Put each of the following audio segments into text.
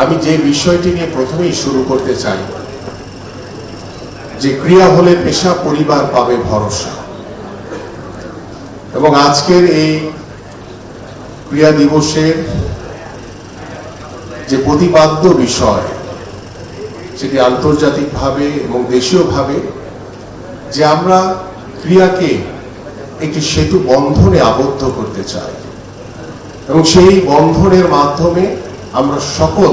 আমি যে বিষয়টি নিয়ে প্রথমেই শুরু করতে চাই, যে ক্রিয়া হলে পেশা, পরিবার পাবে ভরসা। এবং আজকের এই ক্রিয়া দিবসের যে প্রতিপাদ্য বিষয়, সেটি আন্তর্জাতিকভাবে এবং দেশীয়ভাবে, যে আমরা ক্রিয়াকে একটি সেতু বন্ধনে আবদ্ধ করতে চাই এবং সেই বন্ধনের মাধ্যমে আমরা সকল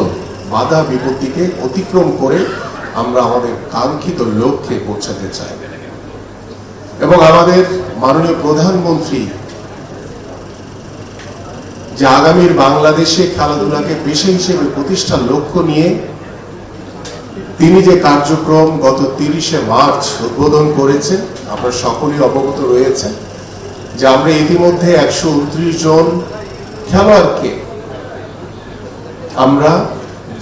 বাধা বিপত্তিকে অতিক্রম করে আমরা আমাদের কাঙ্ক্ষিত লক্ষ্যে পৌঁছাতে চাই। এবং আমাদের মাননীয় প্রধানমন্ত্রী যে আগামীর বাংলাদেশে খেলাধুলাকে পেশা হিসেবে প্রতিষ্ঠার লক্ষ্য নিয়ে তিনি যে কার্যক্রম গত 30শে মার্চ উদ্বোধন করেছেন, আপনারা সকলেই অবগত রয়েছেন যে আমরা ইতিমধ্যে 129 জন খেলোয়াড়কে আমরা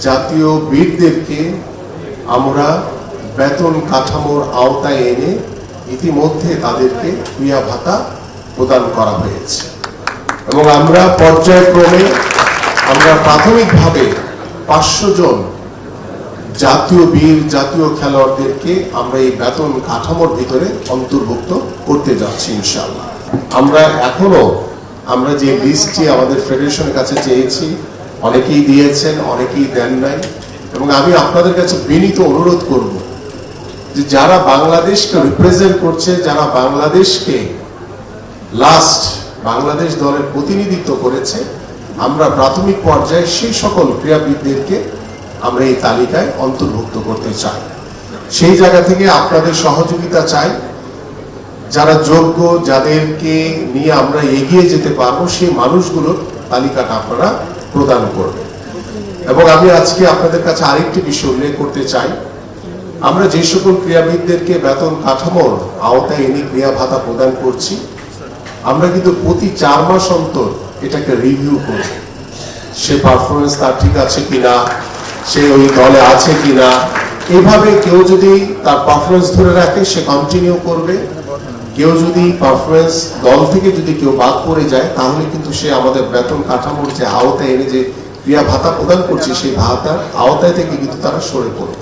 জাতীয় বীরদেরকে আমরা বেতন কাঠামোর আওতায় এনে ইতিমধ্যে তাদেরকে ক্রিয়া ভাতা প্রদান করা হয়েছে। এবং আমরা পর্যায়ক্রমে আমরা প্রাথমিকভাবে 500 জন জাতীয় বীর, জাতীয় খেলোয়াড়দেরকে আমরা এই বেতন কাঠামোর ভিতরে অন্তর্ভুক্ত করতে যাচ্ছি ইনশাআল্লাহ। আমরা যে লিস্টটি আমাদের ফেডারেশনের কাছে চেয়েছি, অনেকেই দিয়েছেন, অনেকেই দেন নাই। এবং আমি আপনাদের কাছে বিনীত অনুরোধ করব যে যারা বাংলাদেশকে রিপ্রেজেন্ট করছে, যারা বাংলাদেশকে বাংলাদেশ দলের প্রতিনিধিত্ব করেছে, আমরা প্রাথমিক পর্যায়ে সেই সকল ক্রীড়াবিদদেরকে আমরা এই তালিকায় অন্তর্ভুক্ত করতে চাই। সেই জায়গা থেকে আপনাদের সহযোগিতা চাই। যারা যোগ্য, যাদেরকে নিয়ে আমরা এগিয়ে যেতে পারবো, সেই মানুষগুলোর তালিকাটা আপনারা প্রদান করবেন। এবং আমি আজকে আপনাদের কাছে আরেকটি বিষয় উল্লেখ করতে চাই, আমরা যে সকল ক্রীড়াবিদদেরকে বেতন কাঠামোর আওতায় এনে ক্রিয়া ভাতা প্রদান করছি, আমরা কিন্তু প্রতি 4 মাস অন্তর এটাকে রিভিউ করব। সে পারফরমেন্স তার ঠিক আছে কিনা, সে ওই দলে আছে কিনা। এইভাবে কেউ যদি তার পারফরমেন্স ধরে রাখে, সে কন্টিনিউ করবে। কেউ যদি পারফরমেন্স দল থেকে যদি কেউ বাদ পড়ে যায়, তাহলে কিন্তু সে আমাদের বেতন কাঠামোর যে আওতায় এনে যে ক্রিয়া ভাতা প্রদান করছে, সেই ভাতার আওতায় থেকে কিন্তু তারা সরে পড়বে।